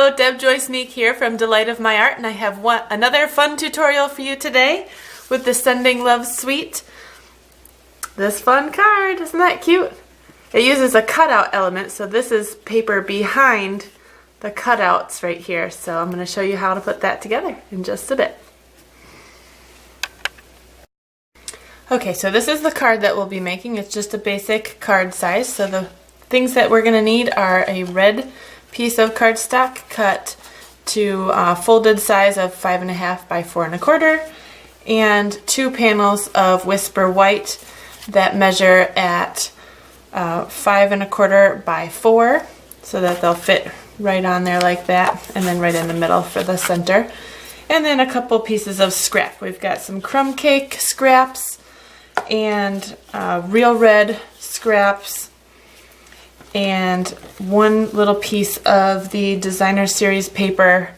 Hello, Deb Joy Sneak here from Delight of My Art, and I have another fun tutorial for you today with the Sending Love Suite. This fun card, isn't that cute? It uses a cutout element, so this is paper behind the cutouts right here. So I'm going to show you how to put that together in just a bit. Okay, so this is the card that we'll be making. It's just a basic card size. So the things that we're going to need are a red piece of cardstock cut to folded size of 5.5 by 4 1/4, and 2 panels of Whisper White that measure at 5 1/4 by 4, so that they'll fit right on there like that, and then right in the middle for the center. And then a couple pieces of scrap. We've got some Crumb Cake scraps and real red scraps, and one little piece of the designer series paper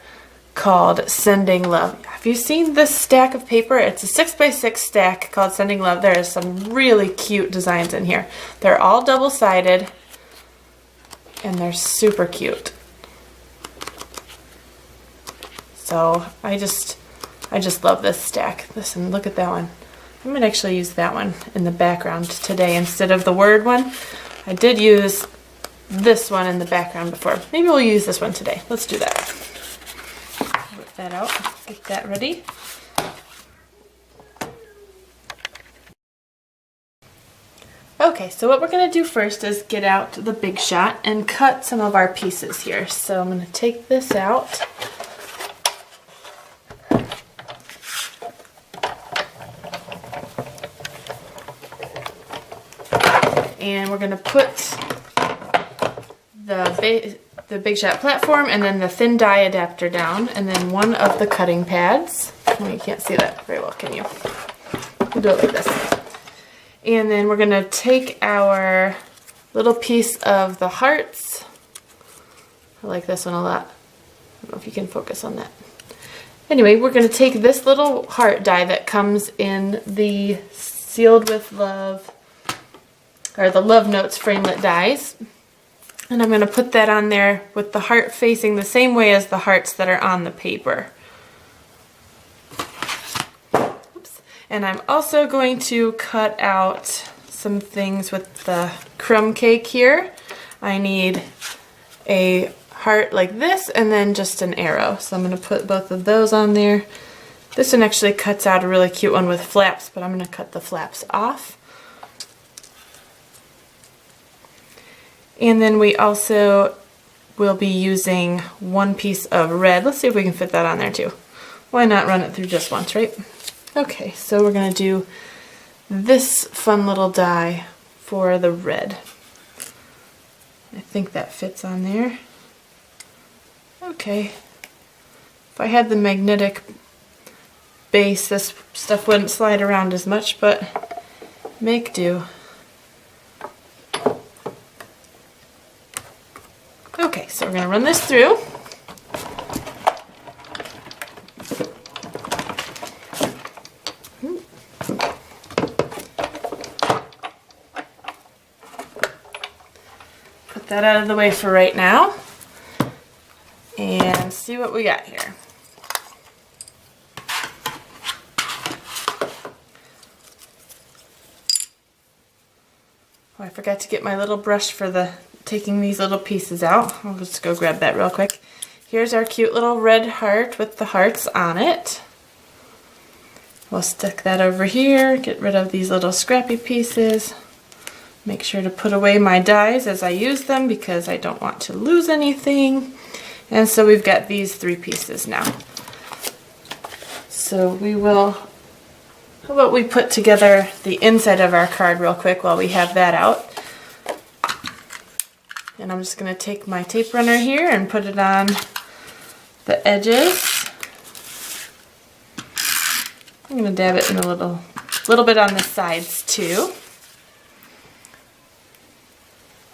called Sending Love. Have you seen this stack of paper? It's a 6x6 stack called Sending Love. There are some really cute designs in here. They're all double-sided and they're super cute. So I just love this stack. Listen, look at that one. I might actually use that one in the background today instead of the word one. I did use this one in the background before. Maybe we'll use this one today. Let's do that. Whip that out. Get that ready. Okay, so what we're going to do first is get out the Big Shot and cut some of our pieces here. So I'm going to take this out. And we're going to put the Big Shot platform and then the thin die adapter down, and then one of the cutting pads. Oh, you can't see that very well, can you? We'll do it like this. And then we're going to take our little piece of the hearts. I like this one a lot. I don't know if you can focus on that. Anyway, we're going to take this little heart die that comes in the Sealed with Love, or the Love Notes framelit dies. And I'm going to put that on there with the heart facing the same way as the hearts that are on the paper. Oops. And I'm also going to cut out some things with the Crumb Cake here. I need a heart like this and then just an arrow. So I'm going to put both of those on there. This one actually cuts out a really cute one with flaps, but I'm going to cut the flaps off. And then we also will be using one piece of red. Let's see if we can fit that on there too. Why not run it through just once, right? Okay, so we're going to do this fun little die for the red. I think that fits on there. Okay. If I had the magnetic base, this stuff wouldn't slide around as much, but make do. Okay, so we're going to run this through. Put that out of the way for right now. And see what we got here. Oh, I forgot to get my little brush for taking these little pieces out. I'll just go grab that real quick. Here's our cute little red heart with the hearts on it. We'll stick that over here, get rid of these little scrappy pieces. Make sure to put away my dies as I use them because I don't want to lose anything. And so we've got these 3 pieces now. So we will, how about we put together the inside of our card real quick while we have that out. And I'm just going to take my tape runner here and put it on the edges. I'm going to dab it in a little bit on the sides too.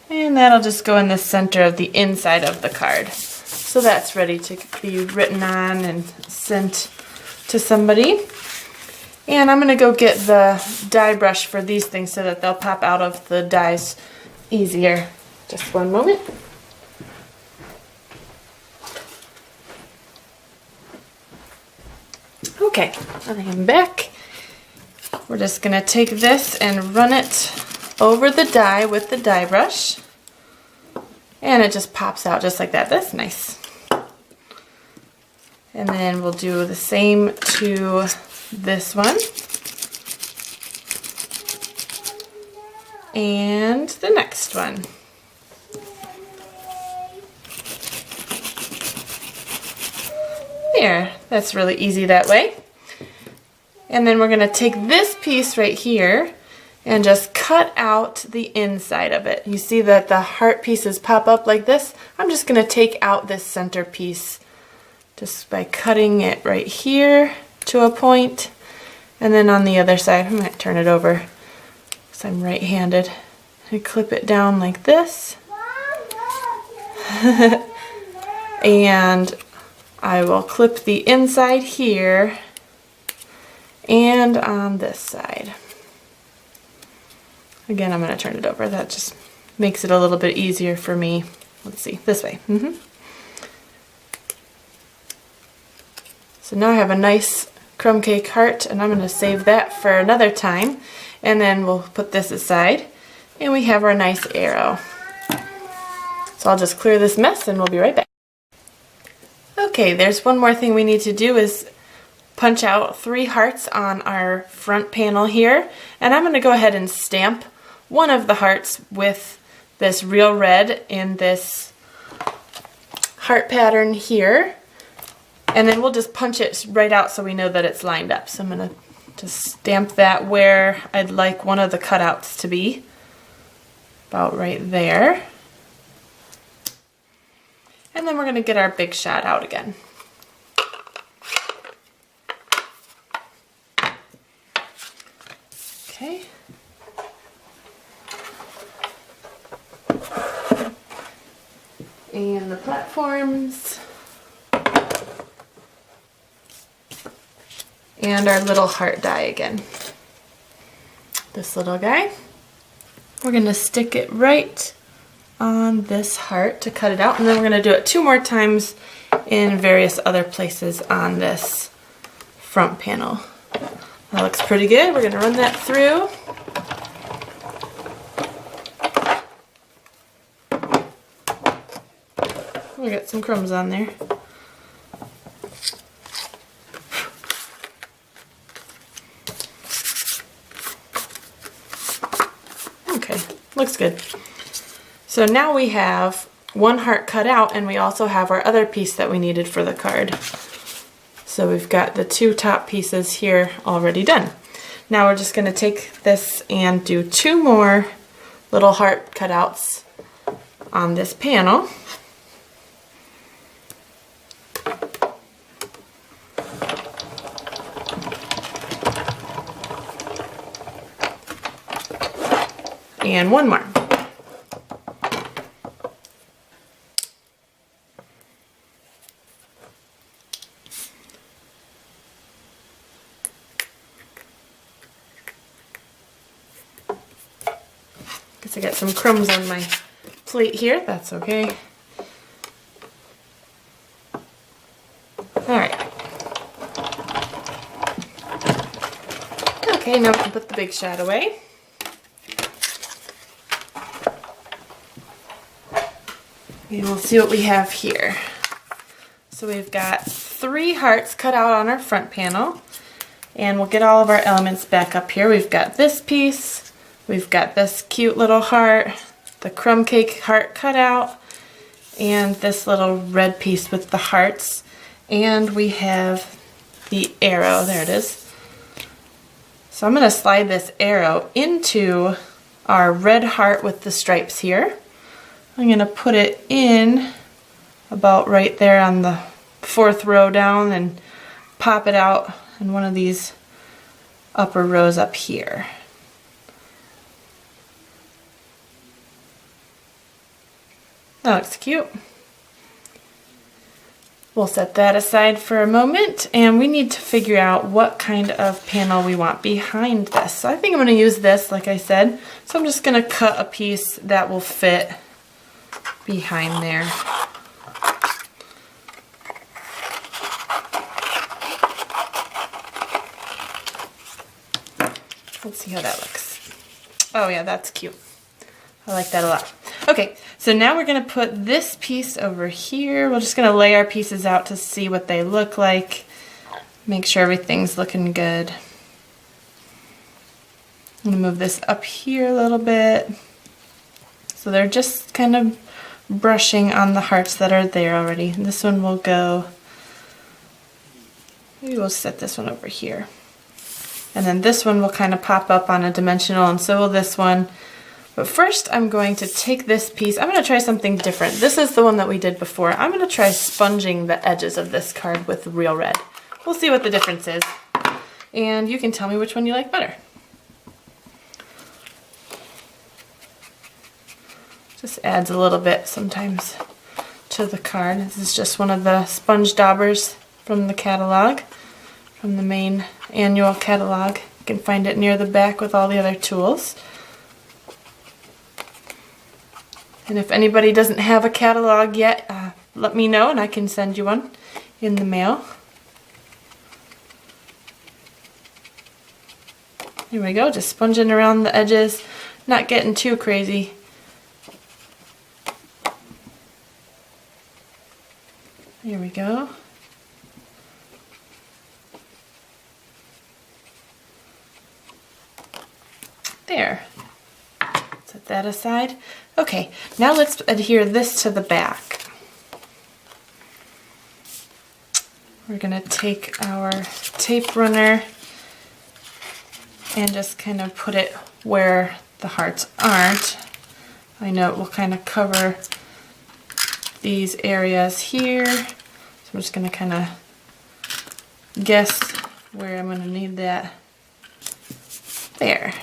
And that'll just go in the center of the inside of the card. So that's ready to be written on and sent to somebody. And I'm going to go get the die brush for these things so that they'll pop out of the dies easier. Just one moment. Okay, I am back. We're just going to take this and run it over the die with the die brush. And it just pops out just like that. That's nice. And then we'll do the same to this one. And the next one. There, that's really easy that way. And then we're going to take this piece right here and just cut out the inside of it. You see that the heart pieces pop up like this? I'm just going to take out this center piece just by cutting it right here to a point. And then on the other side, I'm going to turn it over because I'm right-handed. I clip it down like this. And I will clip the inside here and on this side. Again, I'm going to turn it over. That just makes it a little bit easier for me. Let's see, this way. So now I have a nice crumb cake heart, and I'm going to save that for another time. And then we'll put this aside, and we have our nice arrow. So I'll just clear this mess, and we'll be right back. Okay, there's one more thing we need to do is punch out 3 hearts on our front panel here. And I'm going to go ahead and stamp one of the hearts with this real red in this heart pattern here. And then we'll just punch it right out so we know that it's lined up. So I'm going to just stamp that where I'd like one of the cutouts to be. About right there. And then we're going to get our big shot out again. Okay. And the platforms. And our little heart die again. This little guy. We're going to stick it right on this heart to cut it out, and then we're going to do it 2 more times in various other places on this front panel. That looks pretty good. We're going to run that through. We got some crumbs on there. Okay, looks good. So now we have one heart cut out, and we also have our other piece that we needed for the card. So we've got the 2 top pieces here already done. Now we're just going to take this and do 2 more little heart cutouts on this panel. And 1 more. Guess I got some crumbs on my plate here. That's okay. Alright. Okay, now we can put the big shot away. And we'll see what we have here. So we've got 3 hearts cut out on our front panel. And we'll get all of our elements back up here. We've got this piece. We've got this cute little heart. The crumb cake heart cut out. And this little red piece with the hearts. And we have the arrow. There it is. So I'm going to slide this arrow into our red heart with the stripes here. I'm going to put it in about right there on the 4th row down and pop it out in one of these upper rows up here. That looks cute. We'll set that aside for a moment, and we need to figure out what kind of panel we want behind this. So I think I'm going to use this, like I said. So I'm just going to cut a piece that will fit behind there. Let's see how that looks. Oh yeah, that's cute. I like that a lot. Okay, so now we're gonna put this piece over here. We're just gonna lay our pieces out to see what they look like. Make sure everything's looking good. I'm gonna move this up here a little bit. So they're just kind of brushing on the hearts that are there already. And this one will go, maybe we'll set this one over here. And then this one will kind of pop up on a dimensional, and so will this one. But first I'm going to take this piece. I'm going to try something different. This is the one that we did before. I'm going to try sponging the edges of this card with real red. We'll see what the difference is. And you can tell me which one you like better. Just adds a little bit sometimes to the card. This is just one of the sponge daubers from the catalog, from the main annual catalog. You can find it near the back with all the other tools. And if anybody doesn't have a catalog yet, let me know and I can send you one in the mail. Here we go, just sponging around the edges, not getting too crazy. Here we go. There. Set that aside. Okay, now let's adhere this to the back. We're going to take our tape runner and just kind of put it where the hearts aren't. I know it will kind of cover these areas here. So I'm just going to kind of guess where I'm going to need that. There.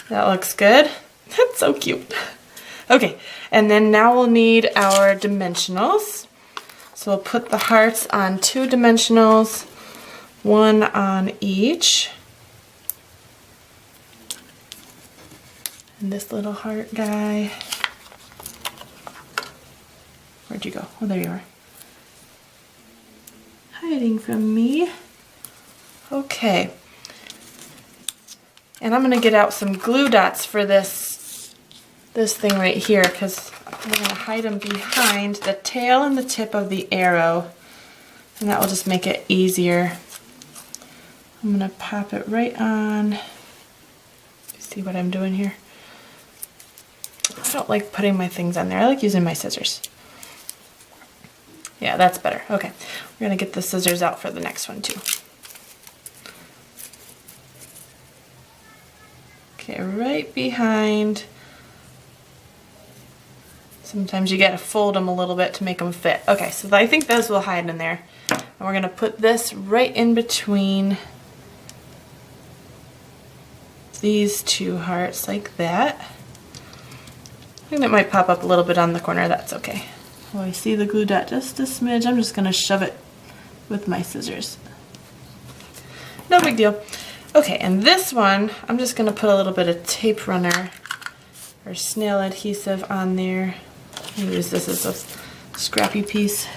That looks good. That's so cute. Okay, and then now we'll need our dimensionals. So we'll put the hearts on 2 dimensionals, 1 on each. And this little heart guy. Where'd you go? Oh, there you are. Hiding from me. Okay. And I'm going to get out some glue dots for this thing right here, because I'm going to hide them behind the tail and the tip of the arrow. And that will just make it easier. I'm going to pop it right on. See what I'm doing here? I don't like putting my things on there. I like using my scissors. Yeah, that's better. Okay, we're going to get the scissors out for the next one too. Okay, right behind. Sometimes you gotta fold them a little bit to make them fit. Okay, so I think those will hide in there. And we're gonna put this right in between these 2 hearts like that. I think that might pop up a little bit on the corner. That's okay. Oh, I see the glue dot just a smidge. I'm just gonna shove it with my scissors. No big deal. Okay, and this one, I'm just gonna put a little bit of tape runner or snail adhesive on there. I'm gonna use this as a scrappy piece.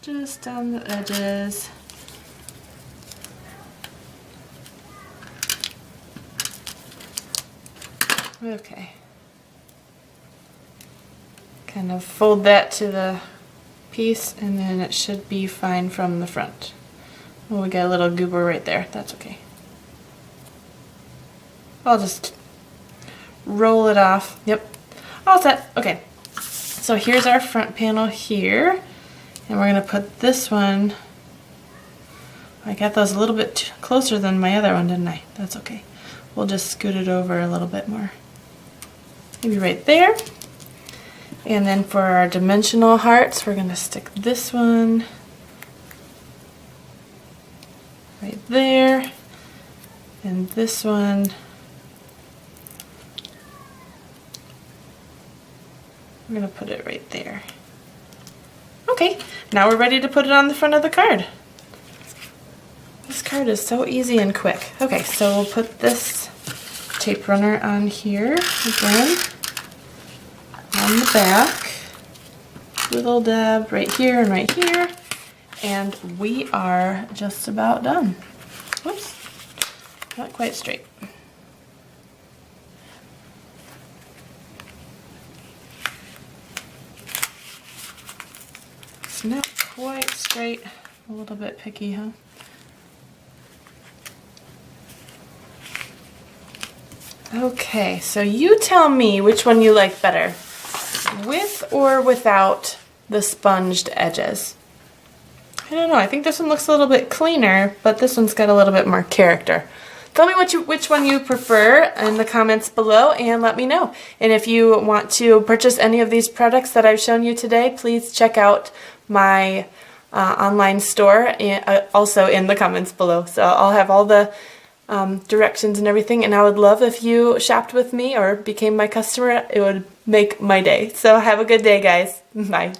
Just down the edges. Okay. Kind of fold that to the piece and then it should be fine from the front. Oh, we got a little goober right there. That's okay. I'll just roll it off. Yep. All set. Okay. So here's our front panel here. And we're going to put this one. I got those a little bit closer than my other one, didn't I? That's okay. We'll just scoot it over a little bit more. Maybe right there. And then for our dimensional hearts, we're going to stick this one right there. And this one we're going to put it right there. Okay, now we're ready to put it on the front of the card. This card is so easy and quick. Okay, so we'll put this tape runner on here again, on the back, little dab right here and right here, And we are just about done. Whoops, not quite straight. It's not quite straight, a little bit picky, huh? Okay, so you tell me which one you like better, with or without the sponged edges. I don't know, I think this one looks a little bit cleaner, but this one's got a little bit more character. Tell me which one you prefer in the comments below and let me know. And if you want to purchase any of these products that I've shown you today, please check out my online store, and also in the comments below. So I'll have all the directions and everything, and I would love if you shopped with me or became my customer. It would make my day. So have a good day, guys. Bye.